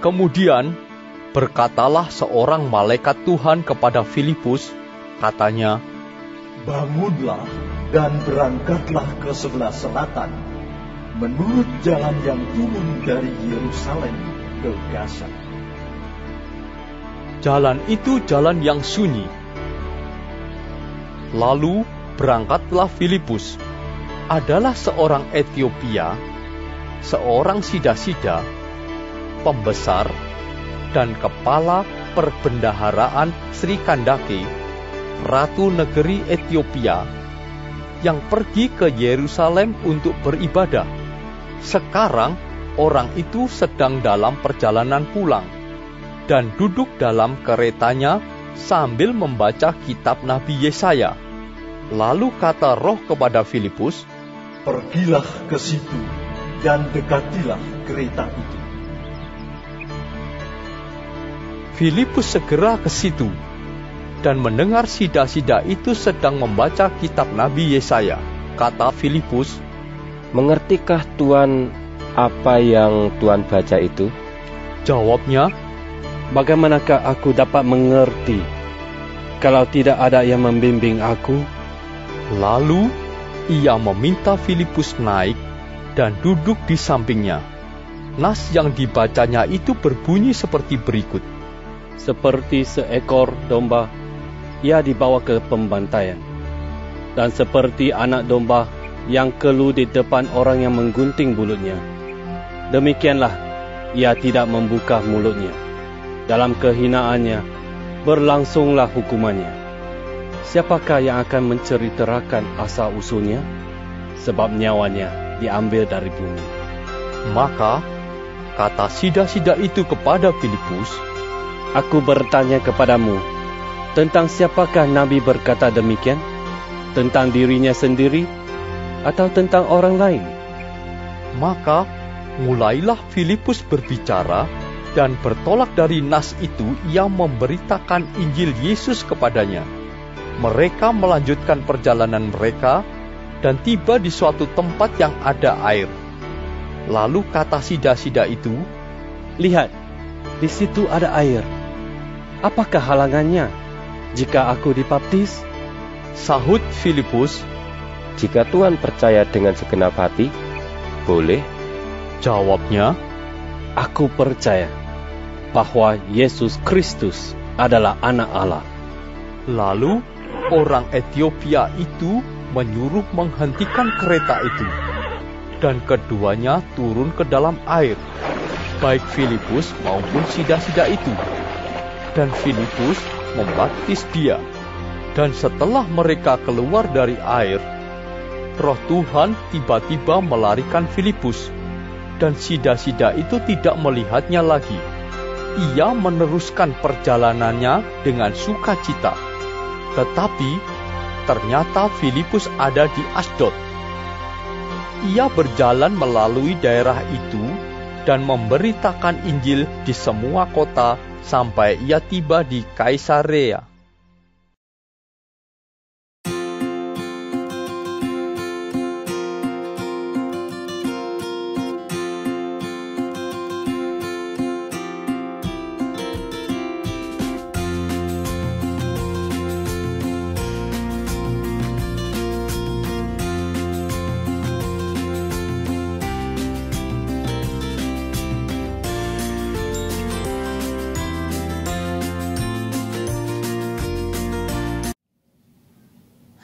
Kemudian berkatalah seorang malaikat Tuhan kepada Filipus, katanya, "Bangunlah dan berangkatlah ke sebelah selatan, menurut jalan yang turun dari Yerusalem ke Gaza." Jalan itu jalan yang sunyi. Lalu berangkatlah Filipus, adalah seorang Etiopia, seorang sida-sida, pembesar, dan kepala perbendaharaan Sri Kandake, ratu negeri Etiopia, yang pergi ke Yerusalem untuk beribadah. Sekarang orang itu sedang dalam perjalanan pulang, dan duduk dalam keretanya sambil membaca kitab Nabi Yesaya. Lalu kata Roh kepada Filipus, "Pergilah ke situ dan dekatilah kereta itu." Filipus segera ke situ dan mendengar sida-sida itu sedang membaca kitab Nabi Yesaya. Kata Filipus, "Mengertikah Tuan apa yang Tuan baca itu?" Jawabnya, "Bagaimanakah aku dapat mengerti kalau tidak ada yang membimbing aku?" Lalu ia meminta Filipus naik dan duduk di sampingnya. Nas yang dibacanya itu berbunyi seperti berikut. "Seperti seekor domba, ia dibawa ke pembantaian. Dan seperti anak domba yang keluh di depan orang yang menggunting bulutnya, demikianlah ia tidak membuka mulutnya. Dalam kehinaannya berlangsunglah hukumannya. Siapakah yang akan menceritakan asal-usulnya? Sebab nyawanya diambil dari bumi." Maka kata sida-sida itu kepada Filipus, "Aku bertanya kepadamu, tentang siapakah Nabi berkata demikian? Tentang dirinya sendiri atau tentang orang lain?" Maka mulailah Filipus berbicara, dan bertolak dari nas itu ia memberitakan Injil Yesus kepadanya. Mereka melanjutkan perjalanan mereka dan tiba di suatu tempat yang ada air. Lalu kata sida-sida itu, "Lihat, di situ ada air. Apakah halangannya jika aku dibaptis?" Sahut Filipus, "Jika Tuan percaya dengan segenap hati, boleh." Jawabnya, "Aku percaya bahwa Yesus Kristus adalah Anak Allah." Lalu orang Etiopia itu menyuruh menghentikan kereta itu, dan keduanya turun ke dalam air, baik Filipus maupun sida-sida itu. Dan Filipus membaptis dia. Dan setelah mereka keluar dari air, Roh Tuhan tiba-tiba melarikan Filipus, dan sida-sida itu tidak melihatnya lagi. Ia meneruskan perjalanannya dengan sukacita. Tetapi ternyata Filipus ada di Asdod. Ia berjalan melalui daerah itu dan memberitakan Injil di semua kota sampai ia tiba di Kaisarea.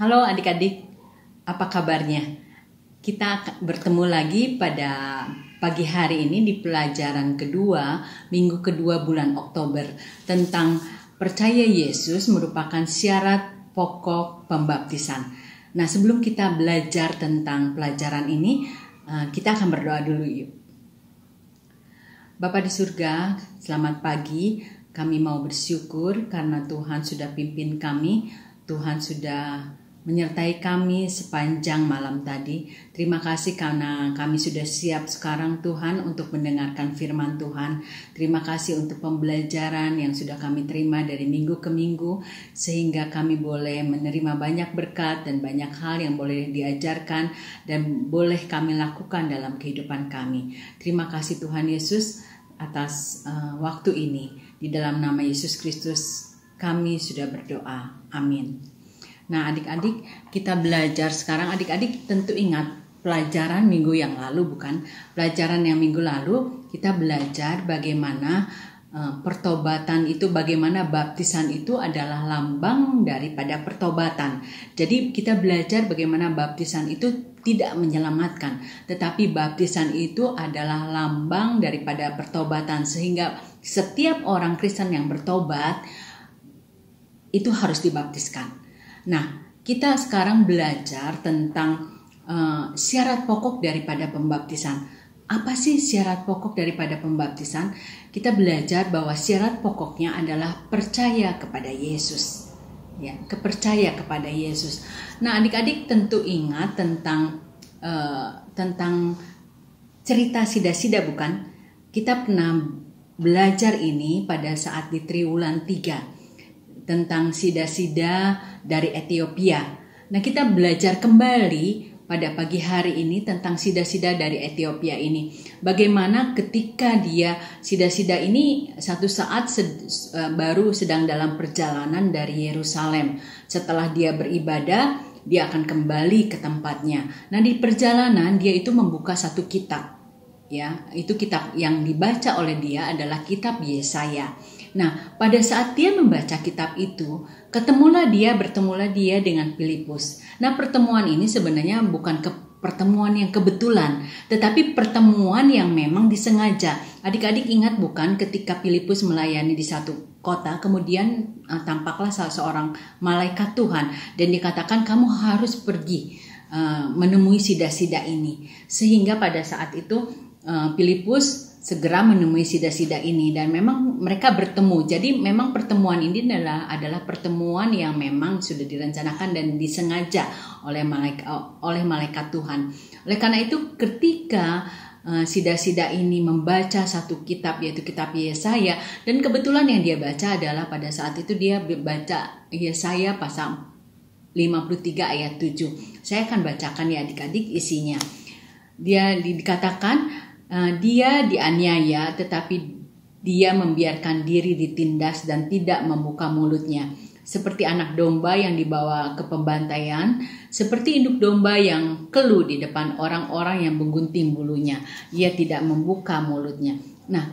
Halo adik-adik, apa kabarnya? Kita bertemu lagi pada pagi hari ini di pelajaran kedua, minggu kedua bulan Oktober, tentang percaya Yesus merupakan syarat pokok pembaptisan. Nah, sebelum kita belajar tentang pelajaran ini, kita akan berdoa dulu yuk. Bapa di surga, selamat pagi. Kami mau bersyukur karena Tuhan sudah pimpin kami, Tuhan sudah menyertai kami sepanjang malam tadi. Terima kasih karena kami sudah siap sekarang Tuhan untuk mendengarkan firman Tuhan. Terima kasih untuk pembelajaran yang sudah kami terima dari minggu ke minggu, sehingga kami boleh menerima banyak berkat dan banyak hal yang boleh diajarkan dan boleh kami lakukan dalam kehidupan kami. Terima kasih Tuhan Yesus. atas waktu ini. Di dalam nama Yesus Kristus kami sudah berdoa. Amin. Nah, adik-adik, kita belajar sekarang. Adik-adik tentu ingat pelajaran minggu yang lalu, bukan? Pelajaran yang minggu lalu kita belajar bagaimana pertobatan itu, bagaimana baptisan itu adalah lambang daripada pertobatan. Jadi kita belajar bagaimana baptisan itu tidak menyelamatkan, tetapi baptisan itu adalah lambang daripada pertobatan, sehingga setiap orang Kristen yang bertobat itu harus dibaptiskan. Nah, kita sekarang belajar tentang syarat pokok daripada pembaptisan. Apa sih syarat pokok daripada pembaptisan? Kita belajar bahwa syarat pokoknya adalah percaya kepada Yesus. Ya, percaya kepada Yesus. Nah, adik-adik tentu ingat tentang cerita sida-sida, bukan? Kita pernah belajar ini pada saat di Triwulan 3 tentang sida-sida dari Ethiopia. Nah, kita belajar kembali pada pagi hari ini tentang sida-sida dari Ethiopia ini. Bagaimana ketika sida-sida ini satu saat baru sedang dalam perjalanan dari Yerusalem. Setelah dia beribadah, dia akan kembali ke tempatnya. Nah, di perjalanan dia itu membuka satu kitab. Ya, itu kitab yang dibaca oleh dia adalah kitab Yesaya. Nah, pada saat dia membaca kitab itu, bertemulah dia dengan Filipus. Nah, pertemuan ini sebenarnya bukan pertemuan yang kebetulan, tetapi pertemuan yang memang disengaja. Adik-adik ingat bukan, ketika Filipus melayani di satu kota, kemudian tampaklah salah seorang malaikat Tuhan dan dikatakan kamu harus pergi menemui sida-sida ini. Sehingga pada saat itu Filipus segera menemui sida-sida ini dan memang mereka bertemu. Jadi memang pertemuan ini adalah pertemuan yang memang sudah direncanakan dan disengaja oleh malaikat Tuhan. Oleh karena itu ketika sida-sida ini membaca satu kitab, yaitu kitab Yesaya, dan kebetulan yang dia baca adalah pada saat itu dia baca Yesaya pasal 53 ayat 7. Saya akan bacakan ya adik-adik isinya. Dia dikatakan dia dianiaya, tetapi dia membiarkan diri ditindas dan tidak membuka mulutnya. Seperti anak domba yang dibawa ke pembantaian, seperti induk domba yang keluh di depan orang-orang yang menggunting bulunya. Ia tidak membuka mulutnya. Nah,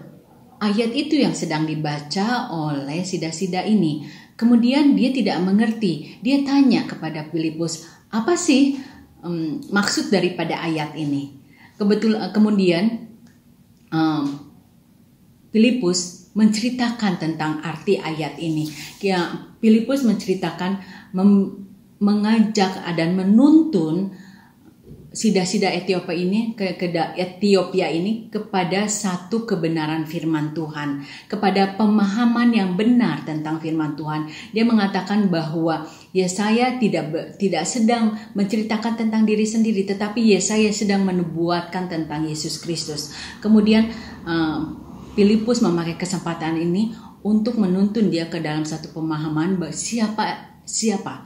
ayat itu yang sedang dibaca oleh sida-sida ini. Kemudian dia tidak mengerti. Dia tanya kepada Filipus, apa sih maksud daripada ayat ini? Kemudian Filipus menceritakan tentang arti ayat ini. Filipus menceritakan, mengajak dan menuntun sida-sida Ethiopia ini kepada satu kebenaran firman Tuhan, kepada pemahaman yang benar tentang firman Tuhan. Dia mengatakan bahwa Yesaya tidak sedang menceritakan tentang diri sendiri, tetapi Yesaya sedang menubuatkan tentang Yesus Kristus. Kemudian Filipus memakai kesempatan ini untuk menuntun dia ke dalam satu pemahaman siapa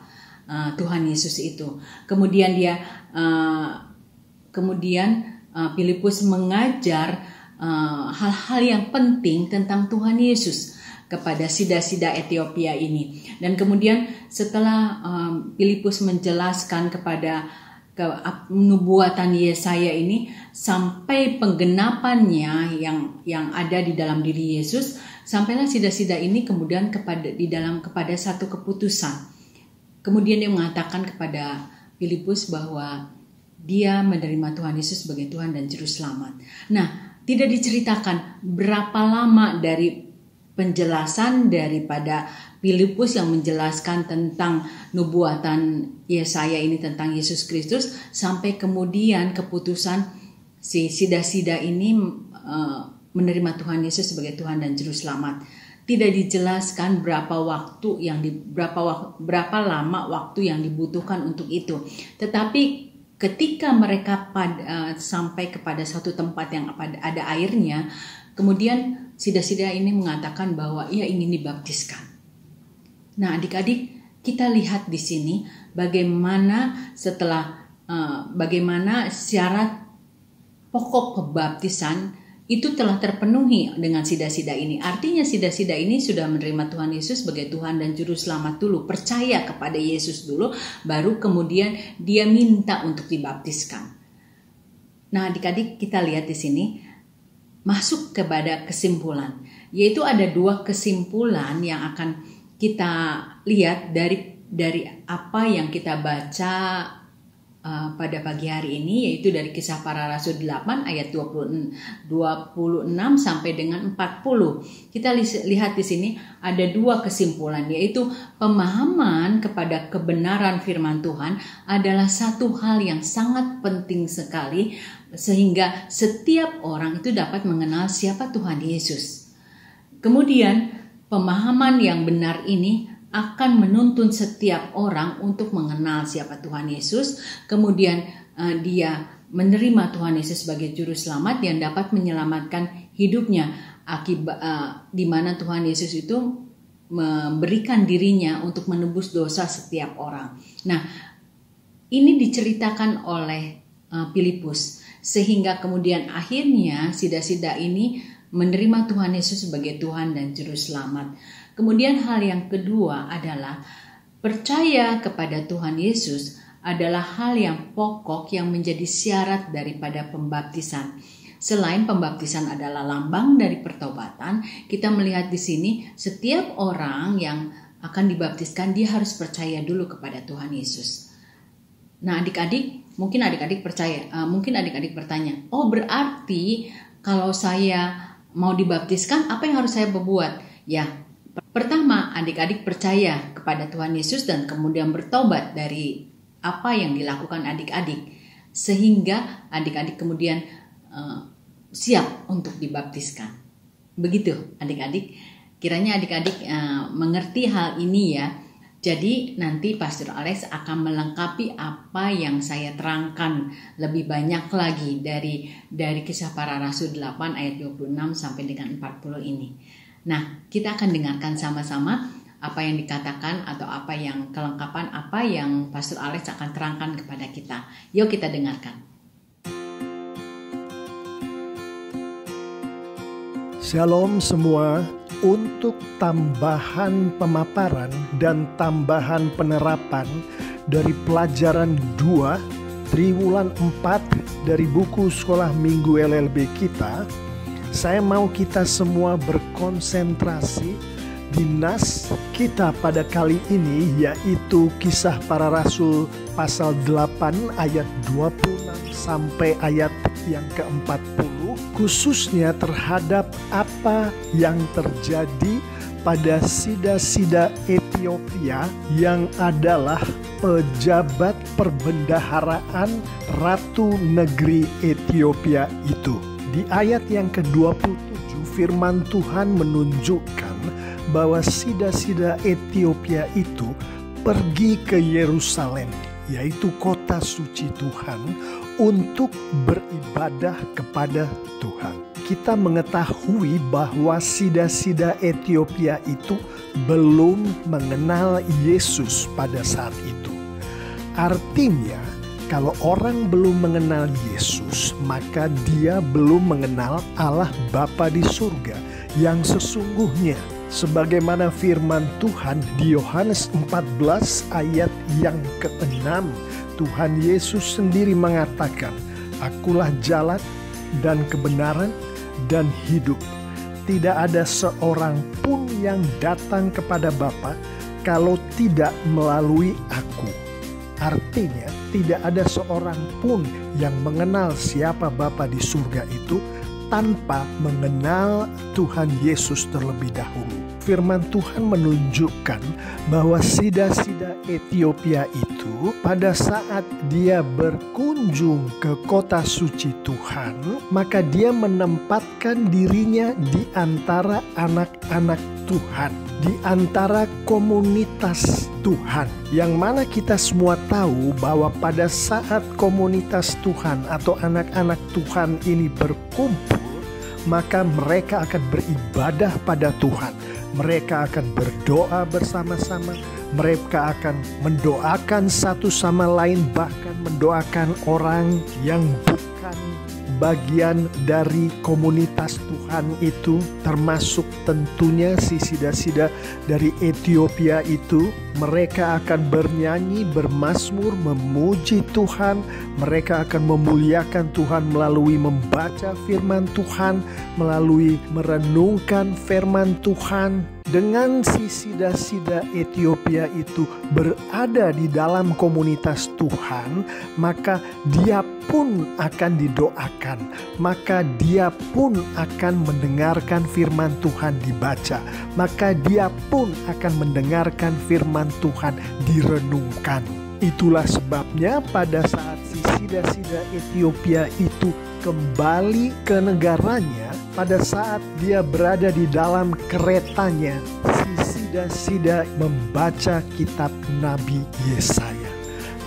Tuhan Yesus itu. Kemudian Filipus mengajar hal-hal yang penting tentang Tuhan Yesus kepada sida-sida Ethiopia ini. Dan kemudian setelah Filipus menjelaskan kepada nubuatan Yesaya ini sampai penggenapannya yang ada di dalam diri Yesus, sampailah sida-sida ini kemudian kepada satu keputusan. Kemudian dia mengatakan kepada Filipus bahwa dia menerima Tuhan Yesus sebagai Tuhan dan Juru Selamat. Nah, tidak diceritakan berapa lama dari penjelasan daripada Filipus yang menjelaskan tentang nubuatan Yesaya ini tentang Yesus Kristus sampai kemudian keputusan si sida-sida ini menerima Tuhan Yesus sebagai Tuhan dan Juru Selamat. Tidak dijelaskan berapa lama waktu yang dibutuhkan untuk itu. Tetapi ketika mereka sampai kepada suatu tempat yang ada airnya, kemudian sida-sida ini mengatakan bahwa ia ingin dibaptiskan. Nah, adik-adik, kita lihat di sini bagaimana bagaimana syarat pokok pembaptisan itu telah terpenuhi dengan sida-sida ini. Artinya sida-sida ini sudah menerima Tuhan Yesus sebagai Tuhan dan Juru Selamat dulu, percaya kepada Yesus dulu, baru kemudian dia minta untuk dibaptiskan. Nah, adik-adik, kita lihat di sini masuk kepada kesimpulan, yaitu ada 2 kesimpulan yang akan kita lihat dari apa yang kita baca pada pagi hari ini, yaitu dari Kisah Para Rasul 8 ayat 26 sampai dengan 40. Kita lihat di sini ada 2 kesimpulan, yaitu pemahaman kepada kebenaran firman Tuhan adalah satu hal yang sangat penting sekali, sehingga setiap orang itu dapat mengenal siapa Tuhan Yesus. Kemudian pemahaman yang benar ini akan menuntun setiap orang untuk mengenal siapa Tuhan Yesus. Kemudian dia menerima Tuhan Yesus sebagai Juru Selamat yang dapat menyelamatkan hidupnya, di mana Tuhan Yesus itu memberikan dirinya untuk menebus dosa setiap orang. Nah, ini diceritakan oleh Filipus, sehingga kemudian akhirnya sida-sida ini menerima Tuhan Yesus sebagai Tuhan dan Juru Selamat. Kemudian hal yang kedua adalah percaya kepada Tuhan Yesus adalah hal yang pokok yang menjadi syarat daripada pembaptisan. Selain pembaptisan adalah lambang dari pertobatan, kita melihat di sini setiap orang yang akan dibaptiskan dia harus percaya dulu kepada Tuhan Yesus. Nah, adik-adik, mungkin adik-adik bertanya, oh berarti kalau saya mau dibaptiskan apa yang harus saya berbuat? Ya, pertama, adik-adik percaya kepada Tuhan Yesus dan kemudian bertobat dari apa yang dilakukan adik-adik, sehingga adik-adik kemudian siap untuk dibaptiskan. Begitu adik-adik, kiranya adik-adik mengerti hal ini ya. Jadi nanti Pastor Alex akan melengkapi apa yang saya terangkan lebih banyak lagi dari Kisah Para Rasul 8 ayat 26 sampai dengan 40 ini. Nah, kita akan dengarkan sama-sama apa yang dikatakan atau apa yang kelengkapan apa yang Pastor Alex akan terangkan kepada kita. Yuk kita dengarkan. Shalom semua. Untuk tambahan pemaparan dan tambahan penerapan dari pelajaran 2 triwulan 4 dari buku Sekolah Minggu LLB kita, saya mau kita semua berkonsentrasi di nas kita pada kali ini, yaitu Kisah Para Rasul pasal 8 ayat 26 sampai ayat yang ke-40, khususnya terhadap apa yang terjadi pada sida-sida Ethiopia yang adalah pejabat perbendaharaan Ratu Negeri Ethiopia itu. Di ayat yang ke-27 firman Tuhan menunjukkan bahwa sida-sida Ethiopia itu pergi ke Yerusalem, yaitu kota suci Tuhan, untuk beribadah kepada Tuhan. Kita mengetahui bahwa sida-sida Ethiopia itu belum mengenal Yesus pada saat itu. Artinya, kalau orang belum mengenal Yesus, maka dia belum mengenal Allah Bapa di surga yang sesungguhnya. Sebagaimana firman Tuhan di Yohanes 14 ayat yang ke-6, Tuhan Yesus sendiri mengatakan, "Akulah jalan dan kebenaran dan hidup. Tidak ada seorang pun yang datang kepada Bapa kalau tidak melalui Aku." Artinya, tidak ada seorang pun yang mengenal siapa Bapa di surga itu tanpa mengenal Tuhan Yesus terlebih dahulu. Firman Tuhan menunjukkan bahwa sida-sida Ethiopia itu pada saat dia berkunjung ke kota suci Tuhan, maka dia menempatkan dirinya di antara anak-anak Tuhan, di antara komunitas Tuhan, yang mana kita semua tahu bahwa pada saat komunitas Tuhan atau anak-anak Tuhan ini berkumpul, maka mereka akan beribadah pada Tuhan. Mereka akan berdoa bersama-sama, mereka akan mendoakan satu sama lain, bahkan mendoakan orang yang bukan bagian dari komunitas Tuhan itu, termasuk tentunya si sida-sida dari Ethiopia itu. Mereka akan bernyanyi, bermazmur, memuji Tuhan. Mereka akan memuliakan Tuhan melalui membaca firman Tuhan, melalui merenungkan firman Tuhan. Dengan si sida-sida Ethiopia itu berada di dalam komunitas Tuhan, maka dia pun akan didoakan, maka dia pun akan mendengarkan firman Tuhan dibaca, maka dia pun akan mendengarkan firman Tuhan direnungkan. Itulah sebabnya pada saat si sida-sida Ethiopia itu kembali ke negaranya, pada saat dia berada di dalam keretanya, si sida-sida membaca kitab Nabi Yesaya.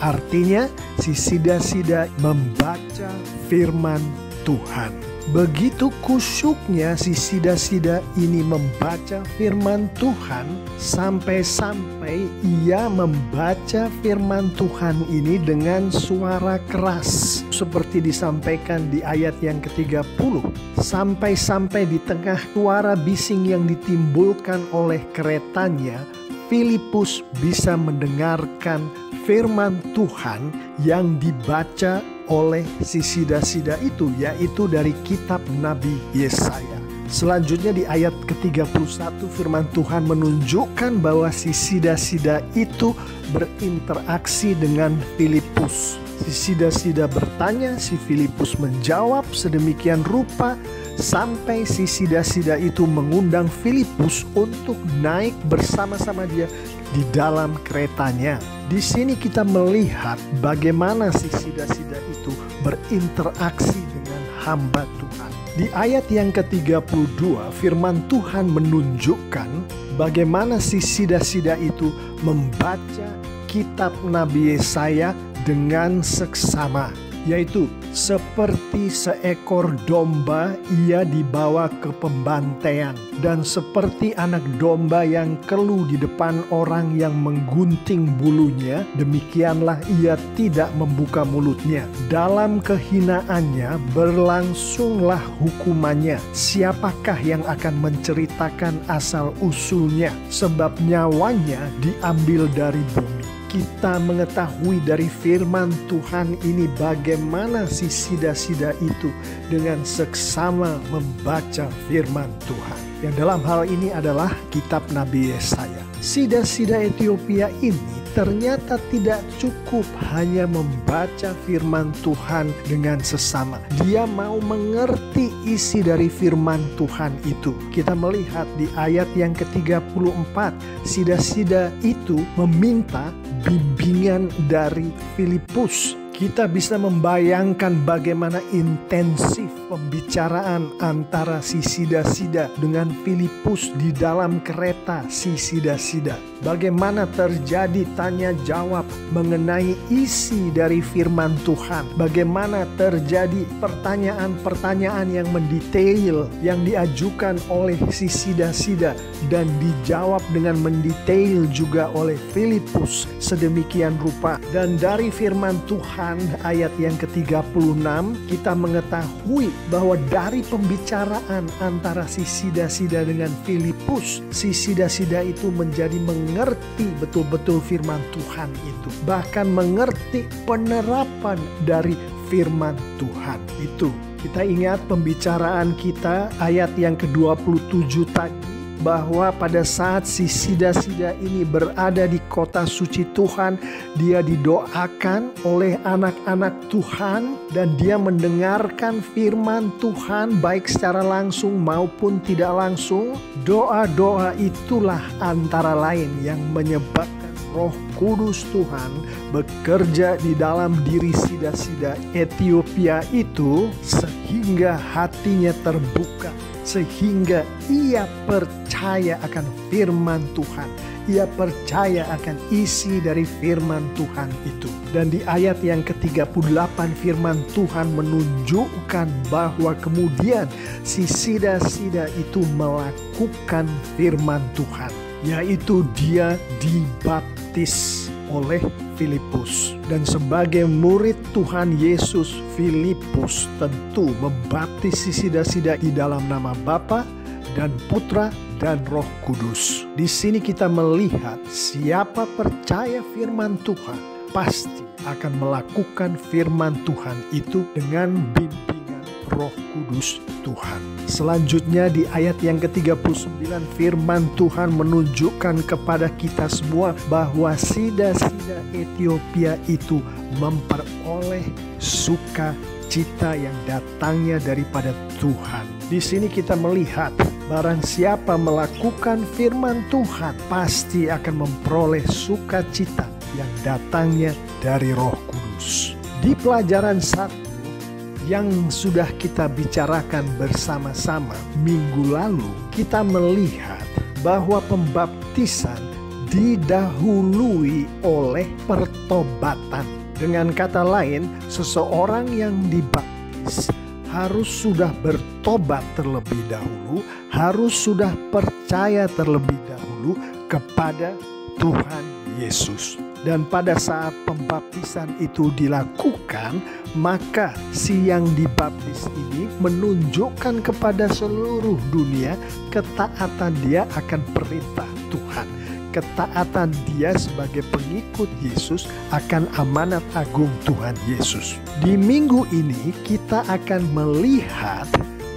Artinya si sida-sida membaca firman Tuhan. Begitu kusyuknya si sida-sida ini membaca firman Tuhan, sampai-sampai ia membaca firman Tuhan ini dengan suara keras, seperti disampaikan di ayat yang ke-30. Sampai-sampai di tengah suara bising yang ditimbulkan oleh keretanya, Filipus bisa mendengarkan firman Tuhan yang dibaca oleh si sida-sida itu, yaitu dari kitab Nabi Yesaya. Selanjutnya di ayat ke-31 firman Tuhan menunjukkan bahwa si sida-sida itu berinteraksi dengan Filipus. Si sida-sida bertanya, si Filipus menjawab sedemikian rupa sampai si sida-sida itu mengundang Filipus untuk naik bersama-sama dia di dalam keretanya. Di sini kita melihat bagaimana si sida-sida itu berinteraksi dengan hamba Tuhan. Di ayat yang ke-32 firman Tuhan menunjukkan bagaimana si sida-sida itu membaca kitab Nabi Yesaya dengan seksama, yaitu seperti seekor domba ia dibawa ke pembantaian, dan seperti anak domba yang keluh di depan orang yang menggunting bulunya, demikianlah ia tidak membuka mulutnya. Dalam kehinaannya berlangsunglah hukumannya. Siapakah yang akan menceritakan asal usulnya? Sebab nyawanya diambil dari bumi. Kita mengetahui dari firman Tuhan ini bagaimana si sida-sida itu dengan seksama membaca firman Tuhan. Yang dalam hal ini adalah kitab Nabi Yesaya. Sida-sida Ethiopia ini ternyata tidak cukup hanya membaca firman Tuhan dengan sesama. Dia mau mengerti isi dari firman Tuhan itu. Kita melihat di ayat yang ke-34, sida-sida itu meminta bimbingan dari Filipus. Kita bisa membayangkan bagaimana intensif pembicaraan antara si sida-sida dengan Filipus di dalam kereta si sida-sida. Bagaimana terjadi tanya jawab mengenai isi dari firman Tuhan. Bagaimana terjadi pertanyaan-pertanyaan yang mendetail yang diajukan oleh si sida-sida dan dijawab dengan mendetail juga oleh Filipus sedemikian rupa. Dan dari firman Tuhan ayat yang ke-36 kita mengetahui bahwa dari pembicaraan antara si sida-sida dengan Filipus, si sida-sida itu menjadi mengerti betul-betul firman Tuhan itu, bahkan mengerti penerapan dari firman Tuhan itu. Kita ingat pembicaraan kita ayat yang ke-27 tadi, bahwa pada saat si sida-sida ini berada di kota suci Tuhan, dia didoakan oleh anak-anak Tuhan dan dia mendengarkan firman Tuhan baik secara langsung maupun tidak langsung. Doa-doa itulah antara lain yang menyebabkan Roh Kudus Tuhan bekerja di dalam diri sida-sida Ethiopia itu sehingga hatinya terbuka, sehingga ia percaya akan firman Tuhan. Ia percaya akan isi dari firman Tuhan itu. Dan di ayat yang ke-38 firman Tuhan menunjukkan bahwa kemudian si sida-sida itu melakukan firman Tuhan, yaitu dia dibaptis oleh Filipus. Dan sebagai murid Tuhan Yesus, Filipus tentu membaptis sida-sida di dalam nama Bapa dan Putra dan Roh Kudus. Di sini kita melihat siapa percaya firman Tuhan pasti akan melakukan firman Tuhan itu dengan bimbingan Roh Kudus Tuhan. Selanjutnya di ayat yang ke-39 firman Tuhan menunjukkan kepada kita semua bahwa sida-sida Etiopia itu memperoleh sukacita yang datangnya daripada Tuhan. Di sini kita melihat barang siapa melakukan firman Tuhan pasti akan memperoleh sukacita yang datangnya dari Roh Kudus. Di pelajaran 1 yang sudah kita bicarakan bersama-sama minggu lalu, kita melihat bahwa pembaptisan didahului oleh pertobatan. Dengan kata lain, seseorang yang dibaptis harus sudah bertobat terlebih dahulu, harus sudah percaya terlebih dahulu kepada Tuhan Yesus. Dan pada saat pembaptisan itu dilakukan, maka si yang dibaptis ini menunjukkan kepada seluruh dunia ketaatan dia akan perintah Tuhan. Ketaatan dia sebagai pengikut Yesus akan amanat agung Tuhan Yesus. Di minggu ini kita akan melihat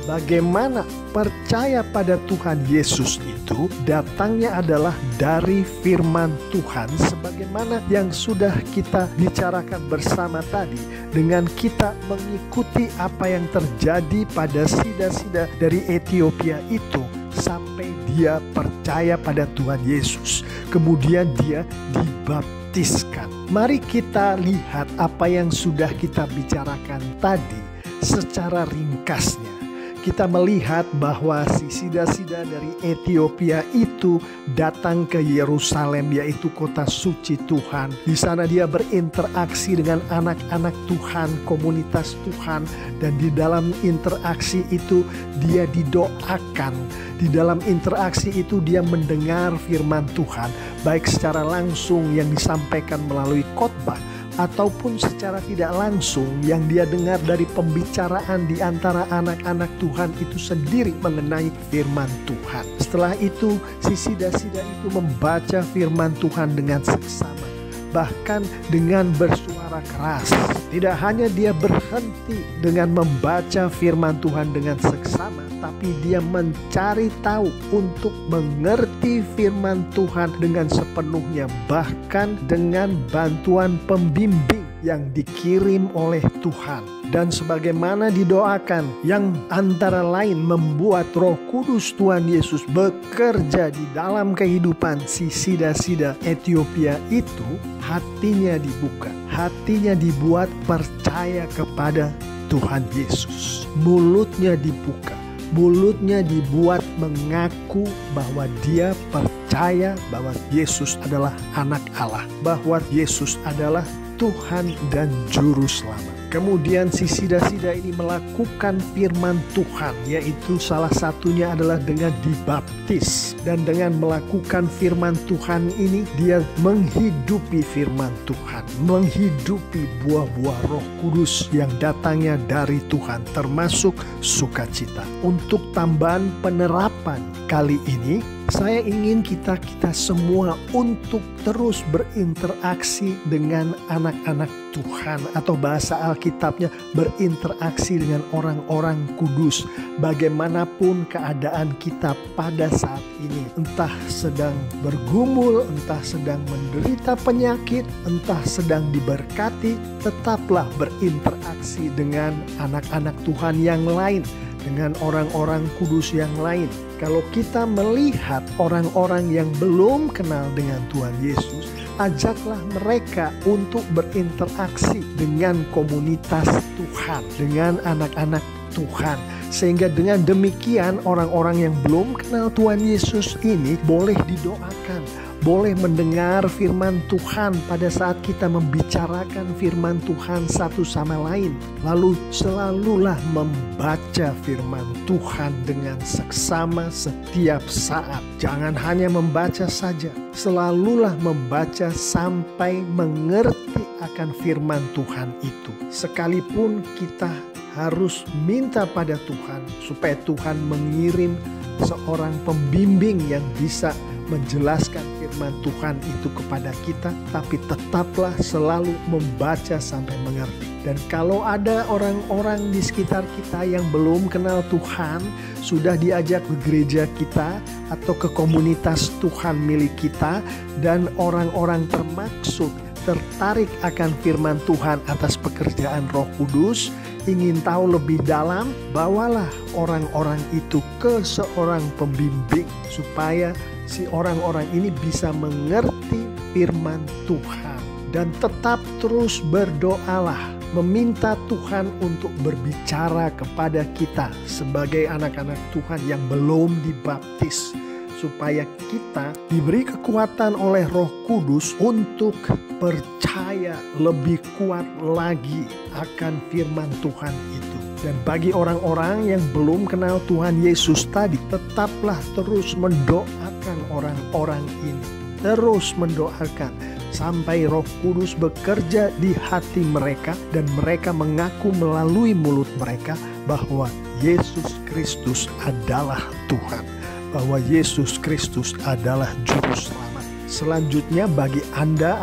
bagaimana percaya pada Tuhan Yesus itu datangnya adalah dari firman Tuhan, sebagaimana yang sudah kita bicarakan bersama tadi, dengan kita mengikuti apa yang terjadi pada sida-sida dari Etiopia itu sampai dia percaya pada Tuhan Yesus, kemudian dia dibaptiskan. Mari kita lihat apa yang sudah kita bicarakan tadi secara ringkasnya. Kita melihat bahwa si sida-sida dari Etiopia itu datang ke Yerusalem, yaitu kota suci Tuhan. Di sana dia berinteraksi dengan anak-anak Tuhan, komunitas Tuhan, dan di dalam interaksi itu dia didoakan. Di dalam interaksi itu dia mendengar firman Tuhan, baik secara langsung yang disampaikan melalui khotbah, ataupun secara tidak langsung yang dia dengar dari pembicaraan di antara anak-anak Tuhan itu sendiri mengenai firman Tuhan. Setelah itu si sida-sida itu membaca firman Tuhan dengan seksama, bahkan dengan bersuara keras. Tidak hanya dia berhenti dengan membaca firman Tuhan dengan seksama, tapi dia mencari tahu untuk mengerti firman Tuhan dengan sepenuhnya, bahkan dengan bantuan pembimbing yang dikirim oleh Tuhan. Dan sebagaimana didoakan, yang antara lain membuat Roh Kudus Tuhan Yesus bekerja di dalam kehidupan si sida-sida Etiopia itu, hatinya dibuka, hatinya dibuat percaya kepada Tuhan Yesus. Mulutnya dibuka, mulutnya dibuat mengaku bahwa dia percaya bahwa Yesus adalah anak Allah, bahwa Yesus adalah Tuhan dan Juru Selamat. Kemudian si sida-sida ini melakukan firman Tuhan, yaitu salah satunya adalah dengan dibaptis. Dan dengan melakukan firman Tuhan ini, dia menghidupi firman Tuhan, menghidupi buah-buah Roh Kudus yang datangnya dari Tuhan, termasuk sukacita. Untuk tambahan penerapan kali ini, saya ingin kita semua untuk terus berinteraksi dengan anak-anak Tuhan, atau bahasa Alkitabnya berinteraksi dengan orang-orang kudus. Bagaimanapun keadaan kita pada saat ini, entah sedang bergumul, entah sedang menderita penyakit, entah sedang diberkati, tetaplah berinteraksi dengan anak-anak Tuhan yang lain, dengan orang-orang kudus yang lain. Kalau kita melihat orang-orang yang belum kenal dengan Tuhan Yesus, ajaklah mereka untuk berinteraksi dengan komunitas Tuhan, dengan anak-anak Tuhan. Sehingga dengan demikian orang-orang yang belum kenal Tuhan Yesus ini boleh didoakan, boleh mendengar firman Tuhan pada saat kita membicarakan firman Tuhan satu sama lain. Lalu selalulah membaca firman Tuhan dengan seksama setiap saat. Jangan hanya membaca saja, selalulah membaca sampai mengerti akan firman Tuhan itu. Sekalipun kita harus minta pada Tuhan supaya Tuhan mengirim seorang pembimbing yang bisa menjelaskan firman Tuhan itu kepada kita, tapi tetaplah selalu membaca sampai mengerti. Dan kalau ada orang-orang di sekitar kita yang belum kenal Tuhan, sudah diajak ke gereja kita atau ke komunitas Tuhan milik kita, dan orang-orang termaksud tertarik akan firman Tuhan atas pekerjaan Roh Kudus, ingin tahu lebih dalam, bawalah orang-orang itu ke seorang pembimbing supaya si orang-orang ini bisa mengerti firman Tuhan. Dan tetap terus berdoalah, meminta Tuhan untuk berbicara kepada kita sebagai anak-anak Tuhan yang belum dibaptis, supaya kita diberi kekuatan oleh Roh Kudus untuk percaya lebih kuat lagi akan firman Tuhan itu. Dan bagi orang-orang yang belum kenal Tuhan Yesus tadi, tetaplah terus mendoakan orang-orang ini. Terus mendoakan sampai Roh Kudus bekerja di hati mereka dan mereka mengaku melalui mulut mereka bahwa Yesus Kristus adalah Tuhan, bahwa Yesus Kristus adalah juru selamat. Selanjutnya, bagi Anda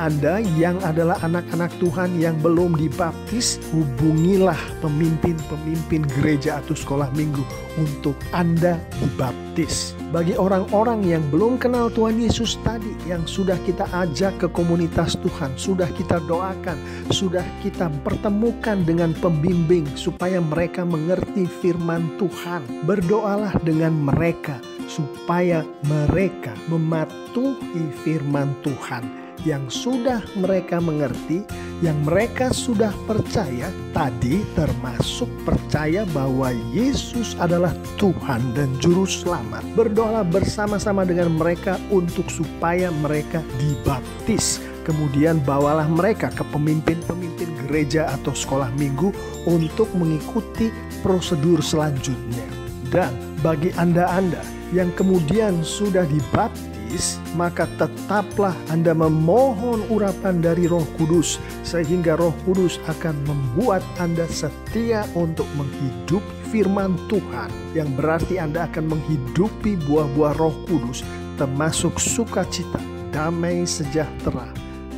yang adalah anak-anak Tuhan yang belum dibaptis, hubungilah pemimpin-pemimpin gereja atau sekolah minggu untuk Anda dibaptis. Bagi orang-orang yang belum kenal Tuhan Yesus tadi, yang sudah kita ajak ke komunitas Tuhan, sudah kita doakan, sudah kita pertemukan dengan pembimbing supaya mereka mengerti firman Tuhan. Berdoalah dengan mereka supaya mereka mematuhi firman Tuhan yang sudah mereka mengerti, yang mereka sudah percaya tadi, termasuk percaya bahwa Yesus adalah Tuhan dan Juru Selamat. Berdoalah bersama-sama dengan mereka untuk supaya mereka dibaptis. Kemudian bawalah mereka ke pemimpin-pemimpin gereja atau sekolah minggu untuk mengikuti prosedur selanjutnya. Dan bagi Anda yang kemudian sudah dibaptis, maka tetaplah Anda memohon urapan dari Roh Kudus, sehingga Roh Kudus akan membuat Anda setia untuk menghidupi firman Tuhan, yang berarti Anda akan menghidupi buah-buah Roh Kudus, termasuk sukacita, damai, sejahtera,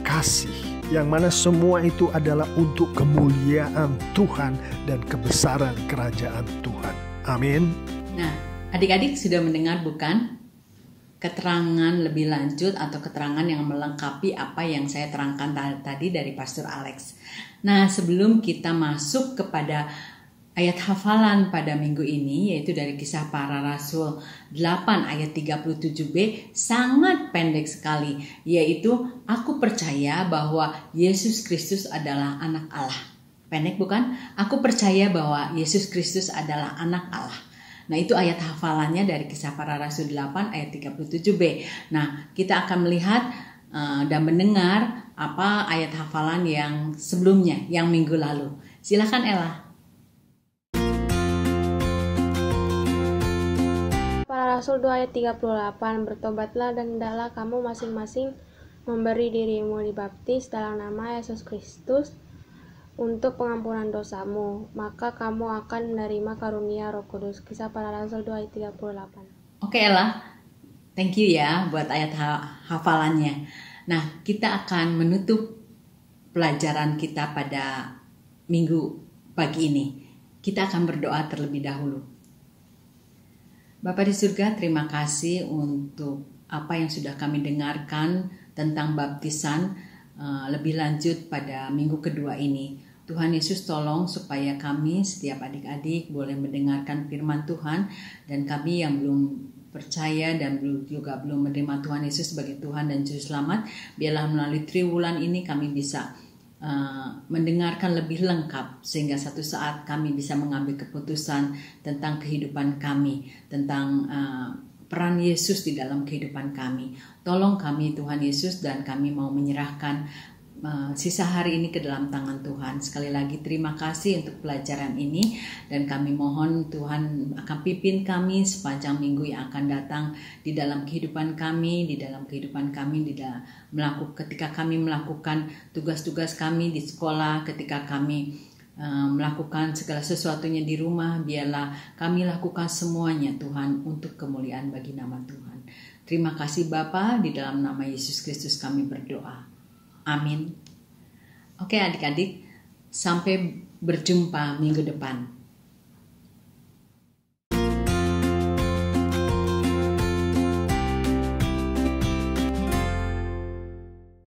kasih, yang mana semua itu adalah untuk kemuliaan Tuhan dan kebesaran kerajaan Tuhan. Amin. Nah, adik-adik sudah mendengar bukan keterangan lebih lanjut atau keterangan yang melengkapi apa yang saya terangkan tadi dari Pastor Alex. Nah, sebelum kita masuk kepada ayat hafalan pada minggu ini, yaitu dari Kisah Para Rasul 8 ayat 37b, sangat pendek sekali, yaitu aku percaya bahwa Yesus Kristus adalah anak Allah. Pendek bukan? Aku percaya bahwa Yesus Kristus adalah anak Allah. Nah, itu ayat hafalannya dari Kisah Para Rasul 8 ayat 37b. Nah, kita akan melihat dan mendengar apa ayat hafalan yang sebelumnya, yang minggu lalu. Silakan Ella. Para Rasul 2 ayat 38, bertobatlah dan hendaklah kamu masing-masing memberi dirimu dibaptis dalam nama Yesus Kristus untuk pengampunan dosamu, maka kamu akan menerima karunia Roh Kudus. Kisah Para Rasul 2 ayat 38. Oke Ella, thank you ya buat ayat hafalannya. Nah, kita akan menutup pelajaran kita pada minggu pagi ini. Kita akan berdoa terlebih dahulu. Bapa di surga, terima kasih untuk apa yang sudah kami dengarkan tentang baptisan lebih lanjut pada minggu kedua ini. Tuhan Yesus tolong supaya kami setiap adik-adik boleh mendengarkan firman Tuhan, dan kami yang belum percaya dan juga belum menerima Tuhan Yesus sebagai Tuhan dan Juru Selamat, biarlah melalui triwulan ini kami bisa mendengarkan lebih lengkap, sehingga satu saat kami bisa mengambil keputusan tentang kehidupan kami, tentang peran Yesus di dalam kehidupan kami. Tolong kami Tuhan Yesus, dan kami mau menyerahkan sisa hari ini ke dalam tangan Tuhan. Sekali lagi terima kasih untuk pelajaran ini, dan kami mohon Tuhan akan pimpin kami sepanjang minggu yang akan datang di dalam kehidupan kami, ketika kami melakukan tugas-tugas kami di sekolah, ketika kami melakukan segala sesuatunya di rumah. Biarlah kami lakukan semuanya Tuhan untuk kemuliaan bagi nama Tuhan. Terima kasih Bapa, di dalam nama Yesus Kristus kami berdoa. Amin. Oke adik-adik, sampai berjumpa minggu depan.